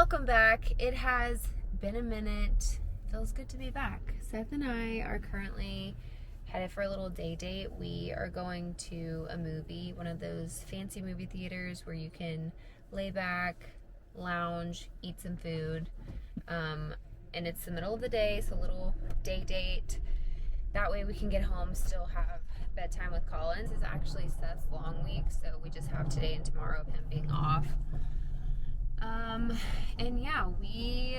Welcome back. It has been a minute. Feels good to be back. Seth and I are currently headed for a little day date. We are going to a movie, one of those fancy movie theaters where you can lay back, lounge, eat some food. And it's the middle of the day, so a little day date. That way we can get home, still have bedtime with Collins. It's actually Seth's long week, so we just have today and tomorrow of him being off. And yeah, we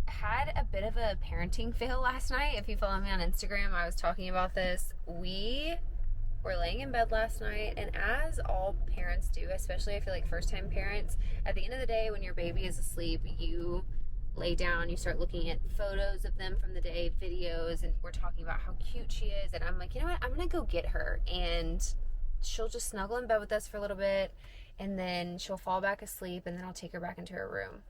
had a bit of a parenting fail last night. If you follow me on Instagram, I was talking about this. We were laying in bed last night, and as all parents do, especially I feel like first-time parents, at the end of the day when your baby is asleep, you lay down, you start looking at photos of them from the day, videos, and we're talking about how cute she is, and I'm like, you know what, I'm gonna go get her, and she'll just snuggle in bed with us for a little bit, and then she'll fall back asleep, and then I'll take her back into her room.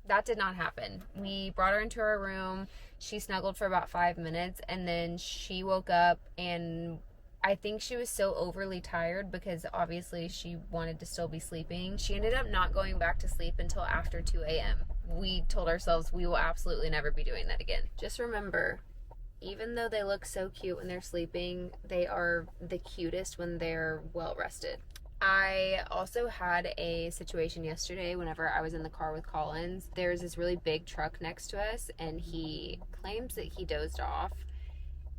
That did not happen. We brought her into her room. She snuggled for about 5 minutes, and then she woke up, and I think she was so overly tired because obviously she wanted to still be sleeping. She ended up not going back to sleep until after 2 a.m. We told ourselves we will absolutely never be doing that again. Just remember, even though they look so cute when they're sleeping, they are the cutest when they're well rested. I also had a situation yesterday whenever I was in the car with Collins. There's this really big truck next to us, and he claims that he dozed off,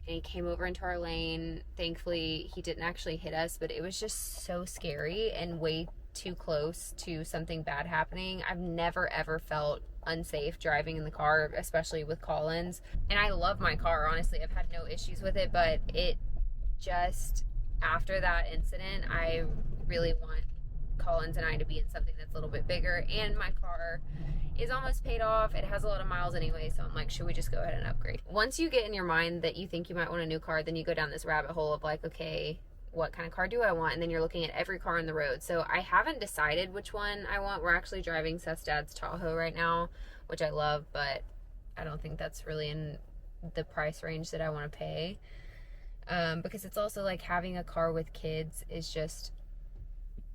and he came over into our lane. Thankfully, he didn't actually hit us, but it was just so scary and way too close to something bad happening. I've never ever felt unsafe driving in the car, especially with Collins. And I love my car, honestly. I've had no issues with it, but it just, after that incident, I really want Collins and I to be in something that's a little bit bigger, and my car is almost paid off. It has a lot of miles anyway, so I'm like, should we just go ahead and upgrade? Once you get in your mind that you think you might want a new car, then you go down this rabbit hole of like, okay, what kind of car do I want? And then you're looking at every car on the road. So I haven't decided which one I want. We're actually driving Seth's dad's Tahoe right now, which I love, but I don't think that's really in the price range that I want to pay. Because it's also like having a car with kids is just,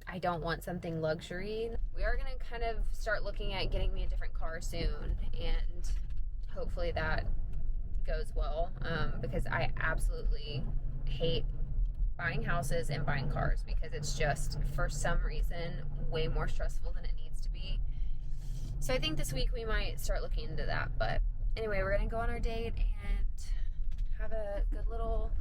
I don't want something luxury. We are going to kind of start looking at getting me a different car soon, and hopefully that goes well, because I absolutely hate buying houses and buying cars because it's just, for some reason, way more stressful than it needs to be. So I think this week we might start looking into that. But anyway, we're going to go on our date and have a good little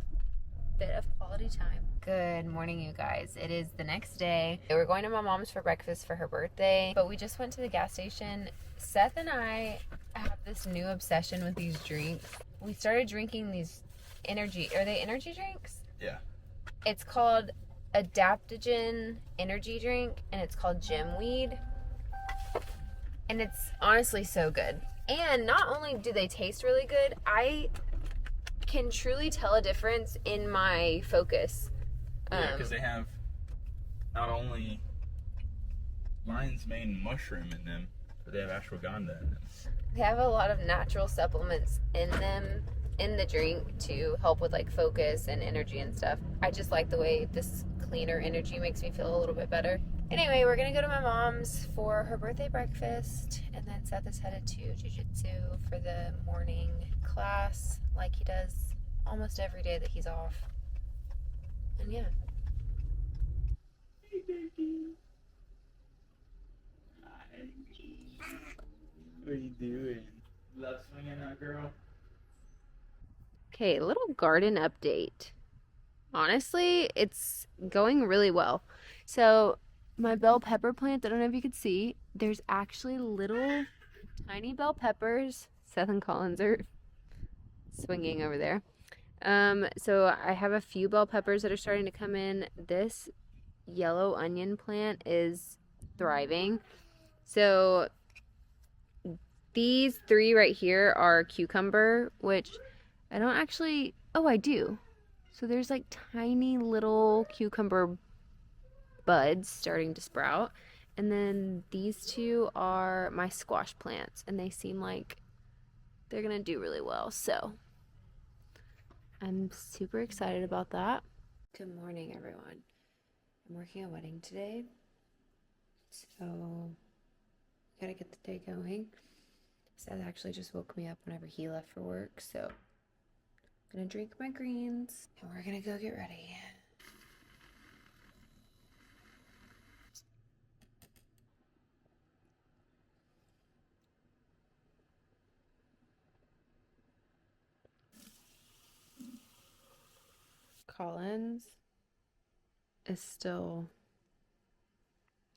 bit of quality time. Good morning, you guys. It is the next day. We're going to my mom's for breakfast for her birthday, but we just went to the gas station. Seth and I have this new obsession with these drinks. We started drinking these are they energy drinks? Yeah. It's called Adaptogen energy drink, and it's called Gym Weed. And it's honestly so good. And not only do they taste really good, I can truly tell a difference in my focus. Yeah, because they have not only lion's mane mushroom in them, but they have ashwagandha in them. They have a lot of natural supplements in them, in the drink, to help with like focus and energy and stuff. I just like the way this cleaner energy makes me feel a little bit better. Anyway, we're gonna go to my mom's for her birthday breakfast, and then Seth is headed to jiu-jitsu for the morning class, like he does almost every day that he's off. And yeah. Hey, baby. Hi. What are you doing? Love swinging that girl? Okay, little garden update. Honestly, it's going really well. So my bell pepper plant, I don't know if you could see, there's actually little tiny bell peppers. Seth and Collins are swinging over there. So I have a few bell peppers that are starting to come in. This yellow onion plant is thriving. So these three right here are cucumber, which I don't actually, oh, I do. So there's like tiny little cucumber buds starting to sprout. And then these two are my squash plants, and they seem like they're gonna do really well. So I'm super excited about that. Good morning, everyone. I'm working a wedding today. So Gotta get the day going. Seth actually just woke me up whenever he left for work, so I'm gonna drink my greens and we're gonna go get ready. Collins is still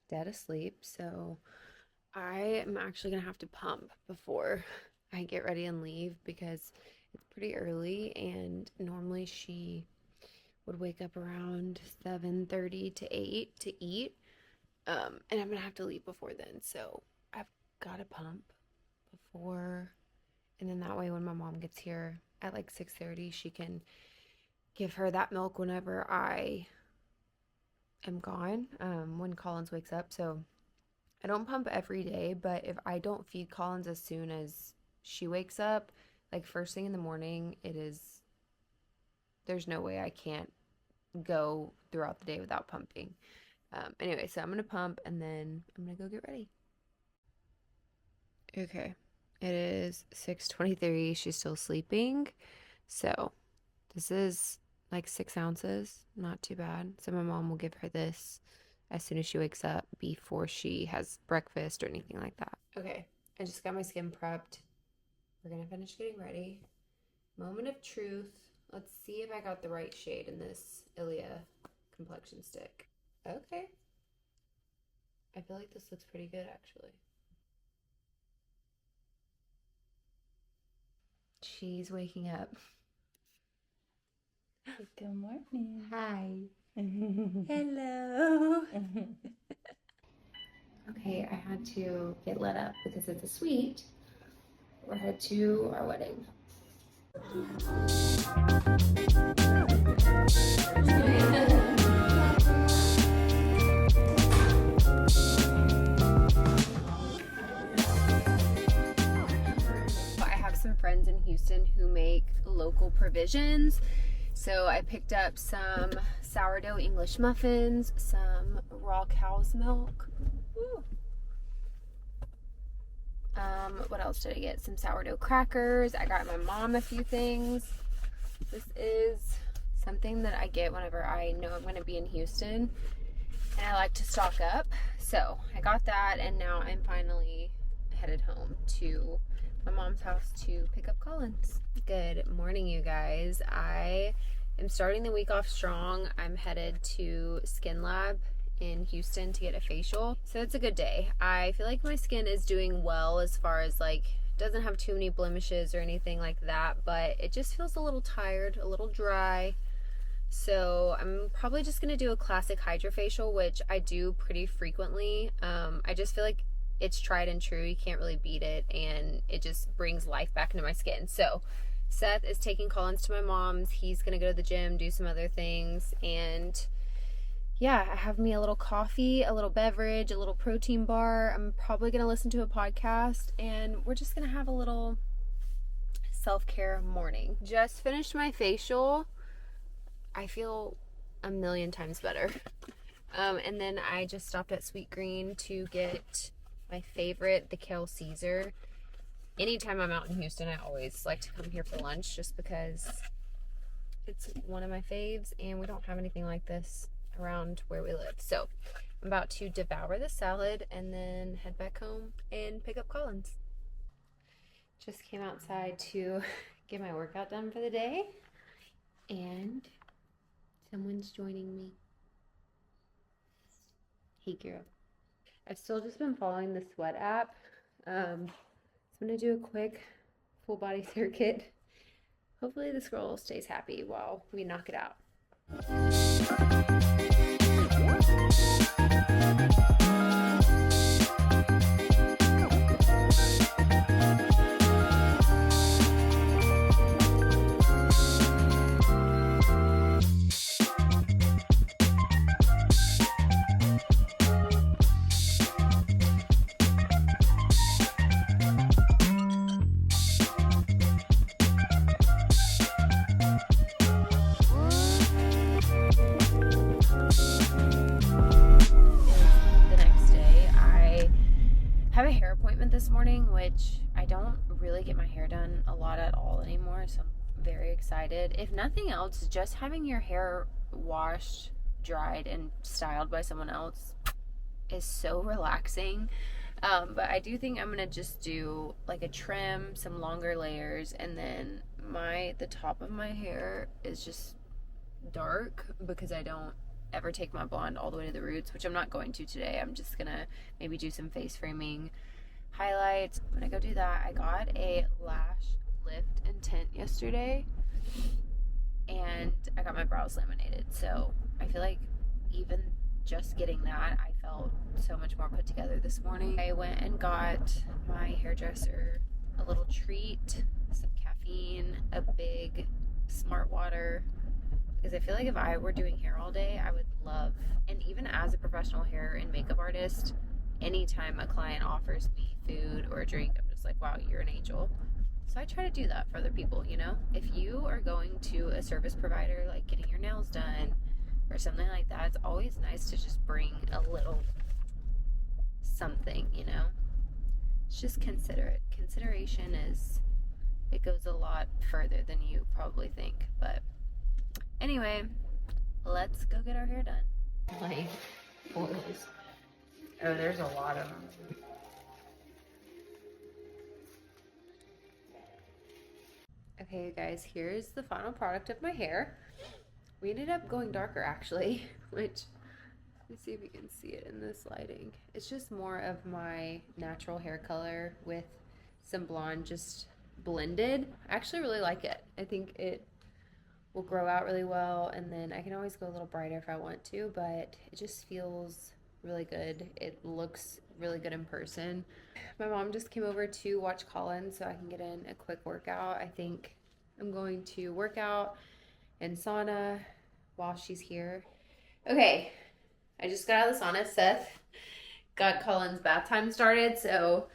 dead asleep, so I am actually gonna have to pump before I get ready and leave because it's pretty early, and normally she would wake up around 7:30 to 8 to eat, and I'm gonna have to leave before then, so I've got to pump before, and then that way when my mom gets here at like 6:30, she can give her that milk whenever I am gone, when Collins wakes up. So I don't pump every day, but if I don't feed Collins as soon as she wakes up, like first thing in the morning, there's no way I can't go throughout the day without pumping. Anyway, so I'm gonna pump and then I'm gonna go get ready. Okay, it is 6:23. She's still sleeping. So this is like 6 ounces, not too bad. So my mom will give her this as soon as she wakes up before she has breakfast or anything like that. Okay, I just got my skin prepped. We're gonna finish getting ready. Moment of truth. Let's see if I got the right shade in this Ilia complexion stick. Okay. I feel like this looks pretty good actually. She's waking up. Good morning. Hi. Hello. Okay, I had to get let up because it's a suite. We're headed to our wedding. I have some friends in Houston who make local provisions. So I picked up some sourdough English muffins, some raw cow's milk. Woo. What else did I get? Some sourdough crackers. I got my mom a few things. This is something that I get whenever I know I'm going to be in Houston, and I like to stock up. So I got that, and now I'm finally headed home to my mom's house to pick up Collins. Good morning, you guys. I am starting the week off strong. I'm headed to Skin Lab in Houston to get a facial. So it's a good day. I feel like my skin is doing well as far as like, doesn't have too many blemishes or anything like that, but it just feels a little tired, a little dry. So I'm probably just gonna do a classic HydraFacial, which I do pretty frequently. I just feel like it's tried and true. You can't really beat it, and it just brings life back into my skin. So Seth is taking Collins to my mom's. He's gonna go to the gym, do some other things, and yeah, I have me a little coffee, a little beverage, a little protein bar. I'm probably gonna listen to a podcast, and we're just gonna have a little self-care morning. Just finished my facial. I feel a million times better. And then I just stopped at Sweet Green to get my favorite, the Kale Caesar. Anytime I'm out in Houston, I always like to come here for lunch just because it's one of my faves, and we don't have anything like this around where we live. So I'm about to devour the salad and then head back home and pick up Collins. Just came outside to get my workout done for the day, and someone's joining me. Hey girl. I've still just been following the Sweat app. So I'm gonna do a quick full body circuit. Hopefully this girl stays happy while we knock it out. this morning, which I don't really get my hair done a lot at all anymore, so I'm very excited. If nothing else, just having your hair washed, dried, and styled by someone else is so relaxing. But I do think I'm gonna just do like a trim, some longer layers, and then the top of my hair is just dark because I don't ever take my blonde all the way to the roots, which I'm not going to today. I'm just gonna maybe do some face framing highlights. I'm gonna go do that. I got a lash lift and tint yesterday, and I got my brows laminated, so I feel like even just getting that, I felt so much more put together this morning. I went and got my hairdresser a little treat, some caffeine, a big smart water, because I feel like if I were doing hair all day, I would love, and even as a professional hair and makeup artist, anytime a client offers me food or a drink, I'm just like, wow, you're an angel. So I try to do that for other people, you know? If you are going to a service provider, like getting your nails done or something like that, it's always nice to just bring a little something, you know? It's just considerate. Consideration it goes a lot further than you probably think. But anyway, let's go get our hair done. Like, oils. Oh, there's a lot of them. Okay, guys, here's the final product of my hair. We ended up going darker, actually, which, let's see if you can see it in this lighting. It's just more of my natural hair color with some blonde just blended. I actually really like it. I think it will grow out really well, and then I can always go a little brighter if I want to, but it just feels really good. It looks really good in person. My mom just came over to watch Colin so I can get in a quick workout. I think I'm going to work out and sauna while she's here. Okay, I just got out of the sauna. Seth got Colin's bath time started, so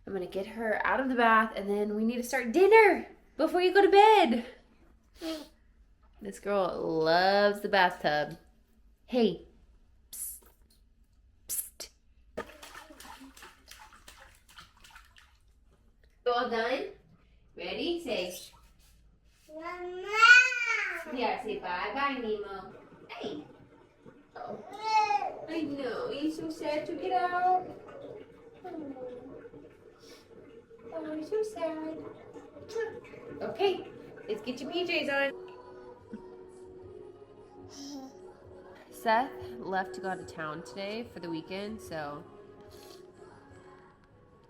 I'm gonna get her out of the bath, and then we need to start dinner before you go to bed. This girl loves the bathtub. Hey. Psst. Psst. You all done? Ready? Say. Mama. Yeah, say bye-bye, Nemo. Hey. Oh. I know. You're so sad to get out. Oh, you're so sad. Okay, let's get your PJs on. Seth left to go out of town today for the weekend, so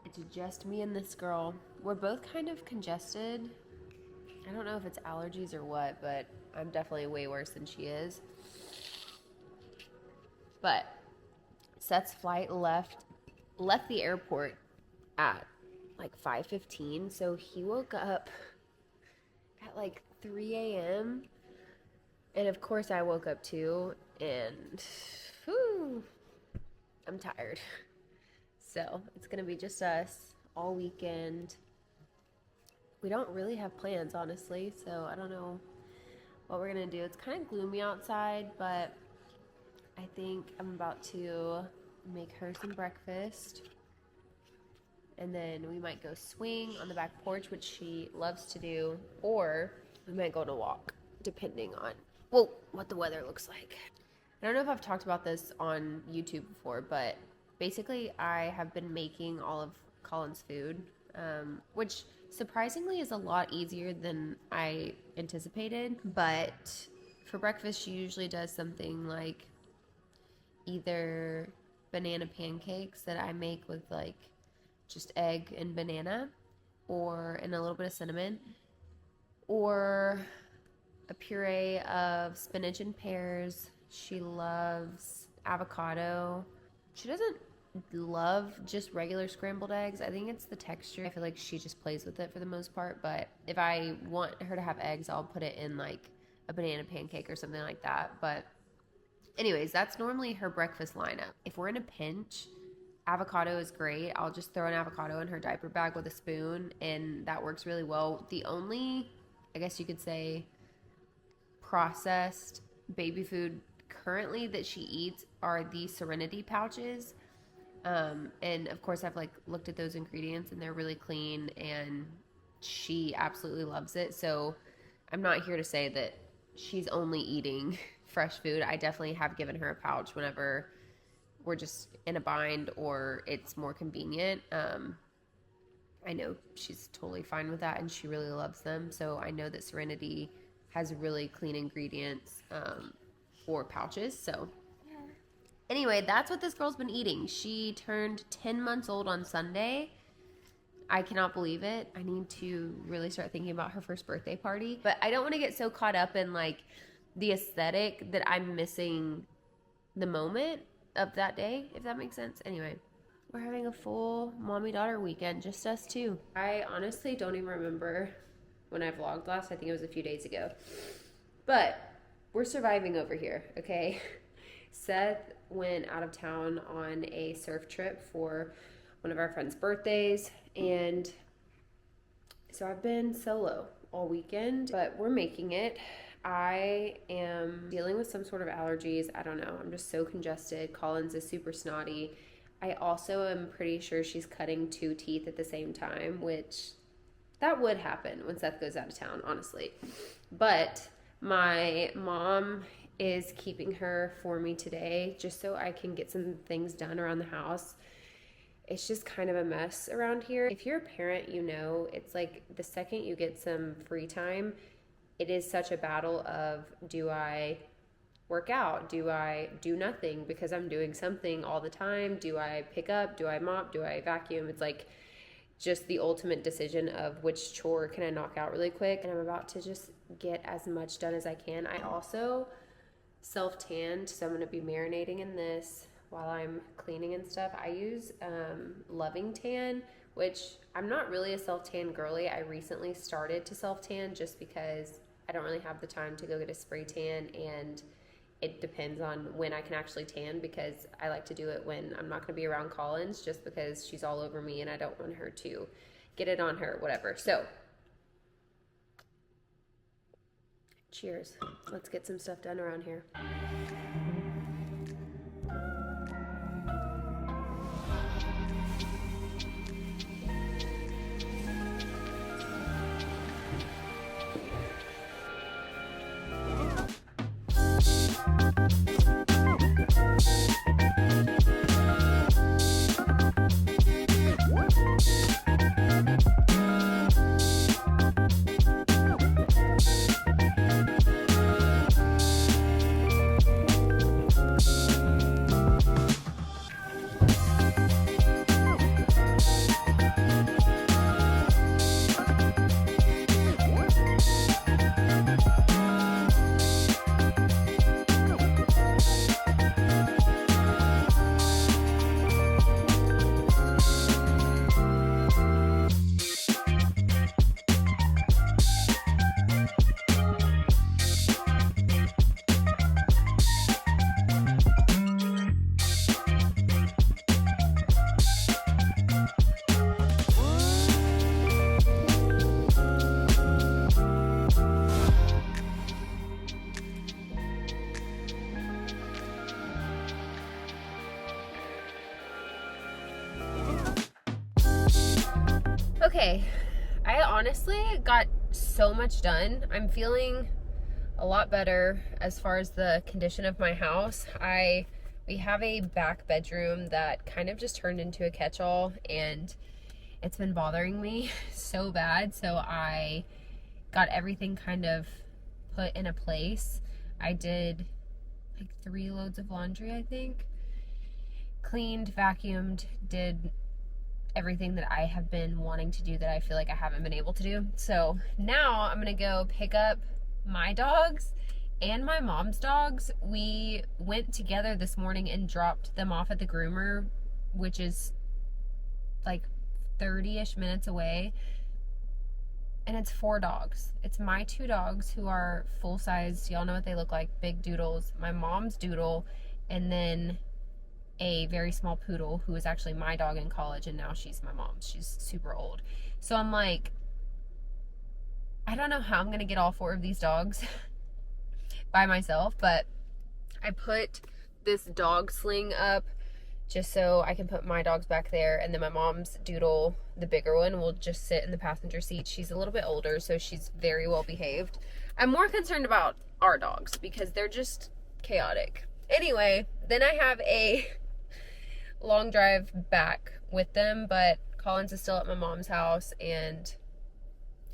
it's just me and this girl. We're both kind of congested. I don't know if it's allergies or what, but I'm definitely way worse than she is. But Seth's flight left the airport at like 5:15, so he woke up at like 3 a.m. And of course I woke up too, and whew, I'm tired. So it's gonna be just us all weekend. We don't really have plans, honestly, so I don't know what we're gonna do. It's kind of gloomy outside, but I think I'm about to make her some breakfast, and then we might go swing on the back porch, which she loves to do, or we might go on a walk, depending on what the weather looks like. I don't know if I've talked about this on YouTube before, but basically I have been making all of Colin's food, which surprisingly is a lot easier than I anticipated. But for breakfast, she usually does something like either banana pancakes that I make with like just egg and banana, and a little bit of cinnamon, or a puree of spinach and pears. She loves avocado. She doesn't love just regular scrambled eggs. I think it's the texture. I feel like she just plays with it for the most part, but if I want her to have eggs, I'll put it in like a banana pancake or something like that. But anyways, that's normally her breakfast lineup. If we're in a pinch, avocado is great. I'll just throw an avocado in her diaper bag with a spoon, and that works really well. The only, I guess you could say, processed baby food currently that she eats are the Serenity pouches, And of course, I've like looked at those ingredients and they're really clean, and she absolutely loves it. So I'm not here to say that she's only eating fresh food. I definitely have given her a pouch whenever we're just in a bind or it's more convenient. I know she's totally fine with that, and she really loves them. So I know that Serenity has really clean ingredients for pouches. So anyway, that's what this girl's been eating. She turned 10 months old on Sunday. I cannot believe it. I need to really start thinking about her first birthday party. But I don't want to get so caught up in like the aesthetic that I'm missing the moment of that day, if that makes sense. Anyway, we're having a full mommy-daughter weekend, just us two. I honestly don't even remember when I vlogged last. I think it was a few days ago. But we're surviving over here, okay? Seth went out of town on a surf trip for one of our friends' birthdays, and so I've been solo all weekend, but we're making it. I am dealing with some sort of allergies. I don't know. I'm just so congested. Collins is super snotty. I also am pretty sure she's cutting 2 teeth at the same time, which that would happen when Seth goes out of town, honestly. But my mom is keeping her for me today just so I can get some things done around the house. It's just kind of a mess around here. If you're a parent, you know, it's like the second you get some free time, it is such a battle of, do I work out? Do I do nothing because I'm doing something all the time? Do I pick up? Do I mop? Do I vacuum? It's like just the ultimate decision of which chore can I knock out really quick. And I'm about to just get as much done as I can. I also self-tanned, so I'm going to be marinating in this while I'm cleaning and stuff. I use Loving Tan, which I'm not really a self-tan girly. I recently started to self-tan just because I don't really have the time to go get a spray tan, and it depends on when I can actually tan, because I like to do it when I'm not going to be around Collins, just because she's all over me and I don't want her to get it on her, whatever. So cheers. Let's get some stuff done around here. Okay, I honestly got so much done. I'm feeling a lot better as far as the condition of my house. We have a back bedroom that kind of just turned into a catch-all, and it's been bothering me so bad. So I got everything kind of put in a place. I did like 3 loads of laundry, I think. Cleaned, vacuumed, did everything that I have been wanting to do that I feel like I haven't been able to do. So now I'm gonna go pick up my dogs and my mom's dogs. We went together this morning and dropped them off at the groomer, which is like 30-ish minutes away. And it's 4 dogs. It's my 2 dogs who are full size. Y'all know what they look like, big doodles. My mom's doodle, and then a very small poodle who was actually my dog in college, and now she's my mom's. She's super old. So I'm like, I don't know how I'm gonna get all 4 of these dogs by myself, but I put this dog sling up just so I can put my dogs back there, and then my mom's Doodle, the bigger one, will just sit in the passenger seat. She's a little bit older, so she's very well behaved. I'm more concerned about our dogs because they're just chaotic. Anyway, then I have a long drive back with them, but Collins is still at my mom's house, and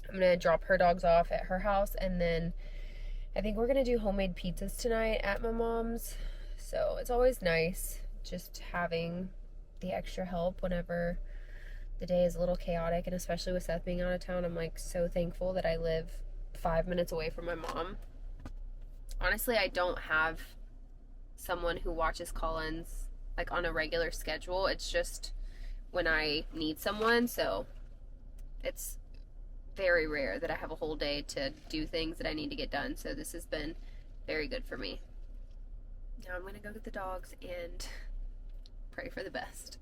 I'm gonna drop her dogs off at her house, and then I think we're gonna do homemade pizzas tonight at my mom's. So it's always nice just having the extra help whenever the day is a little chaotic, and especially with Seth being out of town, I'm like so thankful that I live 5 minutes away from my mom. Honestly, I don't have someone who watches Collins like on a regular schedule. It's just when I need someone, so it's very rare that I have a whole day to do things that I need to get done. So this has been very good for me. Now I'm gonna go get the dogs and pray for the best.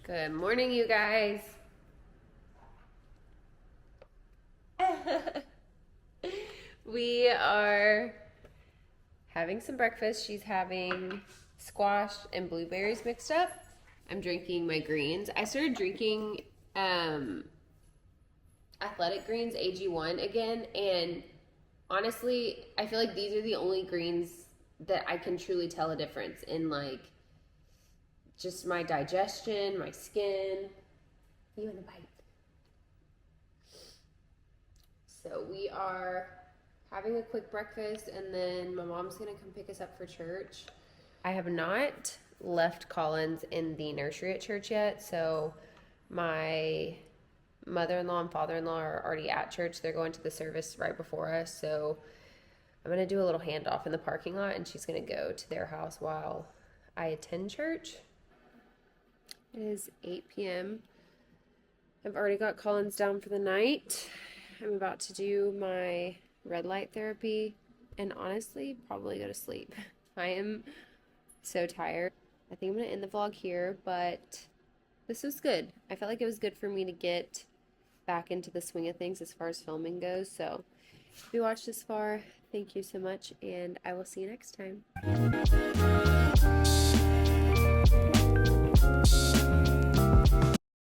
Good morning, you guys. We are having some breakfast. She's having squash and blueberries mixed up. I'm drinking my greens. I started drinking Athletic Greens AG1 again, and honestly, I feel like these are the only greens that I can truly tell a difference in, like, just my digestion, my skin. You want a bite? So we are having a quick breakfast, and then my mom's gonna come pick us up for church. I have not left Collins in the nursery at church yet, so my mother-in-law and father-in-law are already at church. They're going to the service right before us, so I'm gonna do a little handoff in the parking lot, and she's gonna go to their house while I attend church. It is 8 p.m. I've already got Collins down for the night. I'm about to do my red light therapy and honestly probably go to sleep. I am so tired. I think I'm gonna end the vlog here, but this was good. I felt like it was good for me to get back into the swing of things as far as filming goes. So if you watched this far, thank you so much, and I will see you next time.